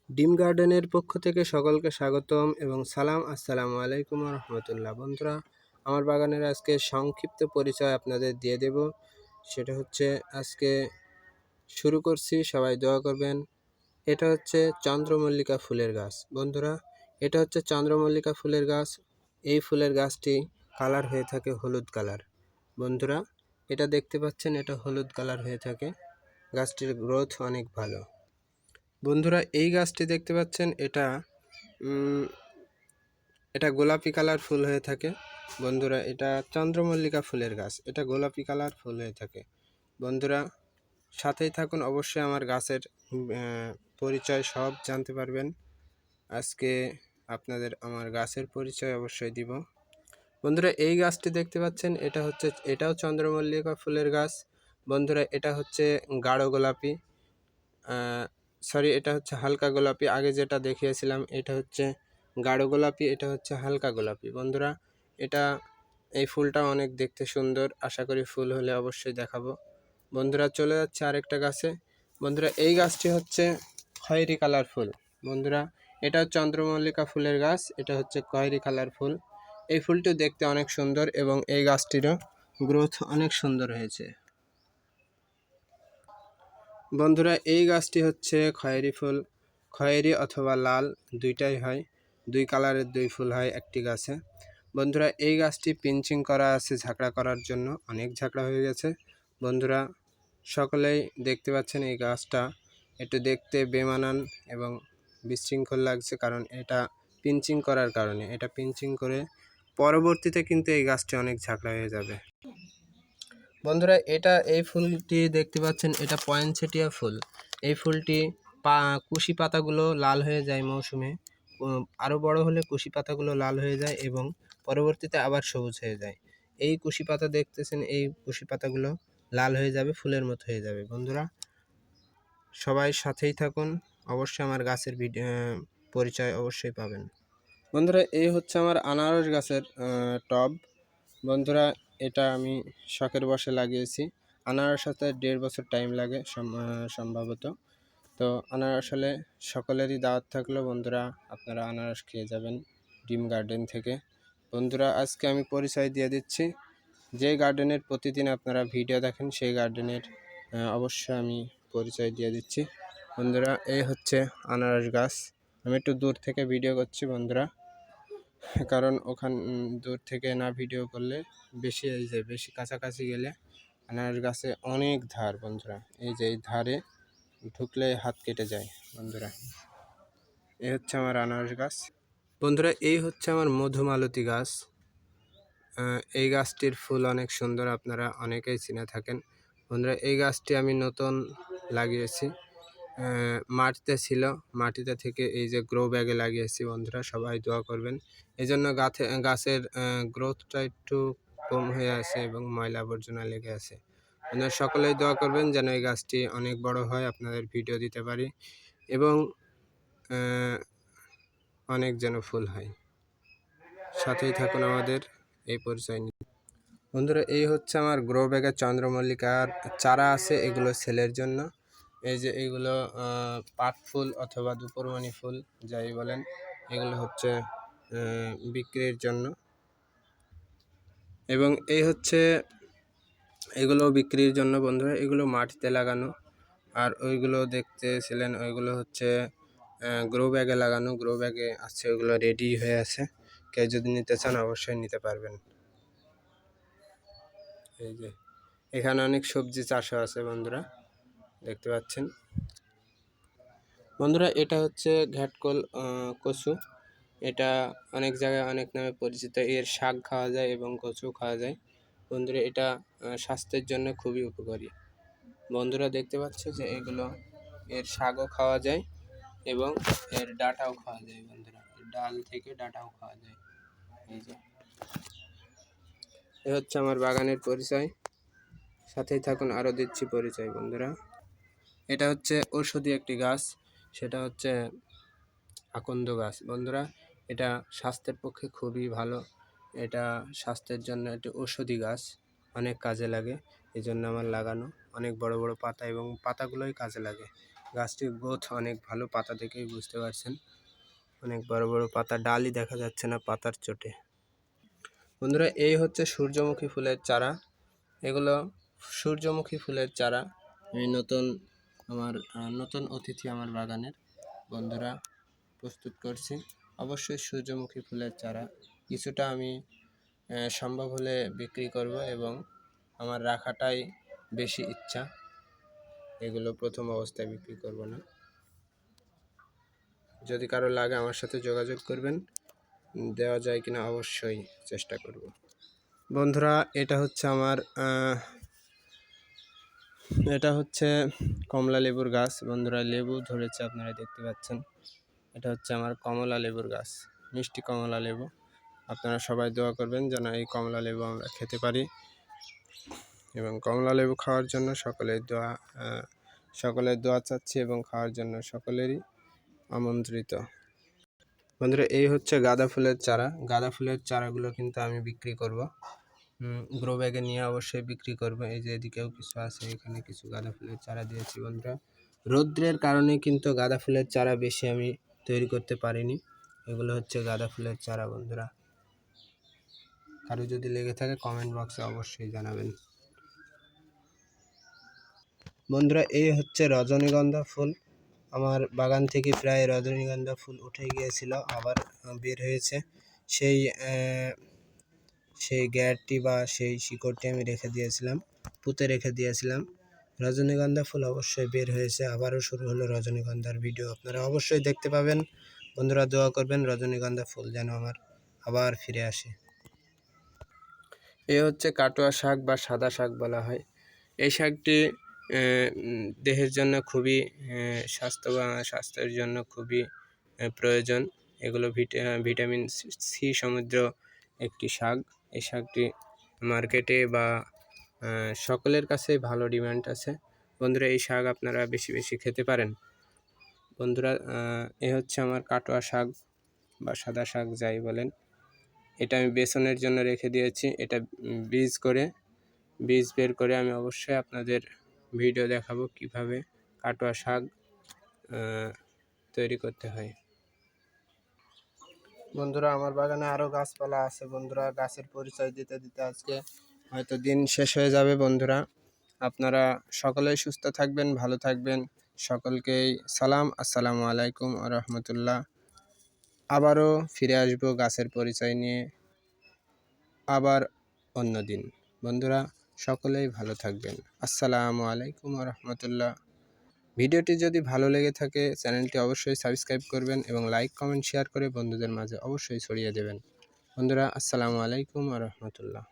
ডিম গার্ডেনের পক্ষ থেকে সকলকে স্বাগতম এবং সালাম। আসসালামু আলাইকুম রহমতুল্লাহ। বন্ধুরা, আমার বাগানের আজকে সংক্ষিপ্ত পরিচয় আপনাদের দিয়ে দেব। সেটা হচ্ছে আজকে শুরু করছি, সবাই দোয়া করবেন। এটা হচ্ছে চন্দ্রমল্লিকা ফুলের গাছ। বন্ধুরা, এটা হচ্ছে চন্দ্রমল্লিকা ফুলের গাছ। এই ফুলের গাছটি কালার হয়ে থাকে হলুদ কালার। বন্ধুরা, এটা দেখতে পাচ্ছেন, এটা হলুদ কালার হয়ে থাকে। গাছটির গ্রোথ অনেক ভালো। বন্ধুরা, এই গাছটি দেখতে পাচ্ছেন, এটা গোলাপি কালার ফুল হয়ে থাকে। বন্ধুরা, এটা চন্দ্রমল্লিকা ফুলের গাছ, এটা গোলাপি কালার ফুল হয়ে থাকে। বন্ধুরা, সাথেই থাকুন, অবশ্যই আমার গাছের পরিচয় সব জানতে পারবেন। আজকে আপনাদের আমার গাছের পরিচয় অবশ্যই দিব। বন্ধুরা, এই গাছটি দেখতে পাচ্ছেন, এটাও চন্দ্রমল্লিকা ফুলের গাছ। বন্ধুরা, এটা হচ্ছে গাঢ় গোলাপি, এটা হচ্ছে হালকা গোলাপি। আগে যেটা দেখিয়েছিলাম এটা হচ্ছে গাঢ় গোলাপি, এটা হচ্ছে হালকা গোলাপি। বন্ধুরা, এই ফুলটা অনেক দেখতে সুন্দর। আশা করি ফুল হলে অবশ্যই দেখাবো। বন্ধুরা, চলে যাচ্ছে আরেকটা গাছে। বন্ধুরা, এই গাছটি হচ্ছে খয়েরি কালার ফুল। বন্ধুরা, এটা চন্দ্রমল্লিকা ফুলের গাছ, এটা হচ্ছে খয়েরি কালার ফুল। এই ফুলটি দেখতে অনেক সুন্দর এবং এই গাছটিরও গ্রোথ অনেক সুন্দর হয়েছে। বন্ধুরা, এই গাছটি হচ্ছে খয়েরি ফুল, খয়েরি অথবা লাল দুইটাই হয়। দুই কালারের দুই ফুল হয় একটি গাছে। বন্ধুরা, এই গাছটি পিঞ্চিং করা আছে ঝাঁকড়া করার জন্য, অনেক ঝাঁকড়া হয়ে গেছে। বন্ধুরা, সকলেই দেখতে পাচ্ছেন এই গাছটা একটু দেখতে বেমানান এবং বিশৃঙ্খল লাগছে, কারণ এটা পিঞ্চিং করার কারণে। এটা পিঞ্চিং করে পরবর্তীতে কিন্তু এই গাছটি অনেক ঝাঁকড়া হয়ে যাবে। বন্ধুরা, এই ফুলটি দেখতে পাচ্ছেন, এটা পয়েনসেটিয়া ফুল। এই ফুলটি কুশি পাতাগুলো লাল হয়ে যায় মৌসুমে। আরও বড় হলে কুশি পাতাগুলো লাল হয়ে যায় এবং পরবর্তীতে আবার সবুজ হয়ে যায়। এই কুশি পাতা দেখতেছেন, এই কুশি পাতাগুলো লাল হয়ে যাবে, ফুলের মতো হয়ে যাবে। বন্ধুরা, সবাই সাথেই থাকুন, অবশ্যই আমার গাছের পরিচয় অবশ্যই পাবেন। বন্ধুরা, এই হচ্ছে আমার আনারস গাছের টব। বন্ধুরা, এটা আমি শখের বশে লাগিয়েছি। আনারস হতে 1.5 বছর টাইম লাগে সম্ভবত। তো আনারস হলে সকলেরই দাওয়াত থাকলো। বন্ধুরা, আপনারা আনারস খেয়ে যাবেন ডিম গার্ডেন থেকে। বন্ধুরা, আজকে আমি পরিচয় দিয়ে দিচ্ছি। যে গার্ডেনের প্রতিদিন আপনারা ভিডিও দেখেন, সেই গার্ডেনের অবশ্যই আমি পরিচয় দিয়ে দিচ্ছি। বন্ধুরা, এই হচ্ছে আনারস গাছ। আমি একটু দূর থেকে ভিডিও করছি বন্ধুরা, কারণ দূর থেকে না ভিডিও করলে বেশি কাছাকাছি গেলে আনারস গাছে অনেক ধার। বন্ধুরা, এই যে এই ধারে ঢুকলে হাত কেটে যায়। বন্ধুরা, এই হচ্ছে আমার আনারস গাছ। বন্ধুরা, এই হচ্ছে আমার মধুমালতী গাছ। এই গাছটির ফুল অনেক সুন্দর, আপনারা অনেকেই চিনে থাকেন। বন্ধুরা, এই গাছটি আমি নতুন লাগিয়েছি, মাটিতে ছিল, মাটিতে থেকে এই যে গ্রো ব্যাগে লাগিয়েছি। বন্ধুরা, সবাই দোয়া করবেন। এই জন্য গাছের গ্রোথটা একটু কম হয়ে আছে এবং ময়লা আবর্জনা লেগে আছে। আপনারা সকলেই দোয়া করবেন যেন এই গাছটি অনেক বড় হয়, আপনাদের ভিডিও দিতে পারি এবং অনেক যেন ফুল হয়। সাথেই থাকুন আমাদের এই পরিচয় নিয়ে। বন্ধুরা, এই হচ্ছে আমার গ্রো ব্যাগের চন্দ্রমল্লিকার চারা আছে, এগুলো সেলের জন্য। এই যে এইগুলো পাট ফুল অথবা দুপুরমণি ফুল যাই বলেন, এগুলো হচ্ছে বিক্রির জন্য এবং এগুলো বিক্রির জন্য। বন্ধুরা, এগুলো মাটিতে লাগানো, আর ওইগুলো দেখতেছিলেন ওইগুলো হচ্ছে গ্রো ব্যাগে লাগানো। গ্রো ব্যাগে আছে, ওইগুলো রেডি হয়ে আছে। কেউ যদি নিতে চান অবশ্যই নিতে পারবেন। এই যে এখানে অনেক সবজি চাষও আছে বন্ধুরা, দেখতে পাচ্ছেন। বন্ধুরা, এটা হচ্ছে ঘাটকোল কচু। এটা অনেক জায়গায় অনেক নামে পরিচিত। এর শাক খাওয়া যায় এবং কচু খাওয়া যায়। বন্ধুরা, এটা স্বাস্থ্যের জন্য খুবই উপকারী। বন্ধুরা, দেখতে পাচ্ছ যে এর শাকও খাওয়া যায় এবং এর ডাঁটাও খাওয়া যায়। বন্ধুরা, ডাল থেকে ডাঁটাও খাওয়া যায়। এই যে এ হচ্ছে আমার বাগানের পরিচয়, সাথেই থাকুন, আরও দিচ্ছি পরিচয়। বন্ধুরা, এটা হচ্ছে ঔষধি একটি গাছ, সেটা হচ্ছে আকন্দ গাছ। বন্ধুরা, এটা স্বাস্থ্যের পক্ষে খুবই ভালো। এটা স্বাস্থ্যের জন্য একটি ঔষধি গাছ, অনেক কাজে লাগে। এই জন্য আমার লাগানো, অনেক বড় বড় পাতা এবং পাতাগুলোই কাজে লাগে। গাছটির গ্রোথ অনেক ভালো, পাতা দেখেই বুঝতে পারছেন। অনেক বড় বড় পাতা, ডালই দেখা যাচ্ছে না পাতার চোটে। বন্ধুরা, এই হচ্ছে সূর্যমুখী ফুলের চারা। এগুলো সূর্যমুখী ফুলের চারা। আমি নতুন অতিথি আমার বাগানের, বন্ধুরা প্রস্তুত করছি। অবশ্যই সূর্যমুখী ফুলের চারা কিছুটা আমি সম্ভব হলে বিক্রি করব, এবং আমার রাখাটাই বেশি ইচ্ছা। এগুলো প্রথম অবস্থায় বিক্রি করব না। যদি কারো লাগে আমার সাথে যোগাযোগ করবেন, দেওয়া যায় কিনা অবশ্যই চেষ্টা করব। বন্ধুরা, এটা হচ্ছে কমলা লেবুর গাছ। বন্ধুরা, লেবু ধরেছে, আপনারা দেখতে পাচ্ছেন। এটা হচ্ছে আমার কমলা লেবুর গাছ, মিষ্টি কমলা লেবু। আপনারা সবাই দোয়া করবেন যেন এই কমলা লেবু আমরা খেতে পারি, এবং কমলা লেবু খাওয়ার জন্য সকলের দোয়া চাচ্ছি, এবং খাওয়ার জন্য সকলেরই আমন্ত্রিত। বন্ধুরা, এই হচ্ছে গাঁদা ফুলের চারা। গাঁদা ফুলের চারাগুলো কিন্তু আমি বিক্রি করব, গ্রো ব্যাগে নিয়ে অবশ্যই বিক্রি করব। এই যে এদিকেও কিছু আছে, এখানে কিছু গাঁদা ফুলের চারা দিয়েছি। বন্ধুরা, রৌদ্রের কারণে কিন্তু গাঁদা ফুলের চারা বেশি আমি তৈরি করতে পারিনি। এগুলো হচ্ছে গাঁদা ফুলের চারা। বন্ধুরা, কারো যদি লেগে থাকে কমেন্ট বক্সে অবশ্যই জানাবেন। বন্ধুরা, এই হচ্ছে রজনীগন্ধা ফুল। আমার বাগান থেকে প্রায় রজনীগন্ধা ফুল উঠে গিয়েছিল, আবার বের হয়েছে। সেই গ্যারটি বা সেই শিকড়টি আমি রেখে দিয়েছিলাম, পুঁতে রেখে দিয়েছিলাম। রজনীগন্ধা ফুল অবশ্যই বের হয়েছে, আবারও শুরু হলো রজনীগন্ধার ভিডিও, আপনারা অবশ্যই দেখতে পাবেন। বন্ধুরা, দোয়া করবেন রজনীগন্ধা ফুল যেন আমার আবার ফিরে আসে। এ হচ্ছে কাটোয়া শাক বা সাদা শাক বলা হয়। এই শাকটি দেহের জন্য খুবই স্বাস্থ্যের জন্য খুবই প্রয়োজন। এগুলো ভিটামিন সি সমৃদ্ধ একটি শাক। এই শাকটি মার্কেটে বা সকলের কাছে ভালো ডিমান্ড আছে। বন্ধুরা, এই শাক আপনারা বেশি বেশি খেতে পারেন। বন্ধুরা, এ হচ্ছে আমার কাটোয়া শাক বা সাদা শাক যাই বলেন। এটা আমি বেসনের জন্য রেখে দিয়েছি। এটা বীজ বের করে আমি অবশ্যই আপনাদের ভিডিও দেখাবো কিভাবে কাটোয়া শাক তৈরি করতে হয়। বন্ধুরা, আমার বাগানে আরও গাছপালা আছে। বন্ধুরা, গাছের পরিচয় দিতে দিতে আজকে হয়তো দিন শেষ হয়ে যাবে। বন্ধুরা, আপনারা সকলেই সুস্থ থাকবেন, ভালো থাকবেন। সকলকেই সালাম, আসসালামু আলাইকুম ওয়া রাহমাতুল্লাহ। আবারও ফিরে আসবো গাছের পরিচয় নিয়ে আবার অন্য দিন। বন্ধুরা, সকলেই ভালো থাকবেন। আসসালামু আলাইকুম ওয়া রাহমাতুল্লাহ। ভিডিওটি যদি ভালো লেগে থাকে চ্যানেলটি অবশ্যই সাবস্ক্রাইব করবেন, এবং লাইক কমেন্ট শেয়ার করে বন্ধুদের মাঝে অবশ্যই ছড়িয়ে দেবেন। বন্ধুরা, আসসালামু আলাইকুম ওয়া রাহমাতুল্লাহ।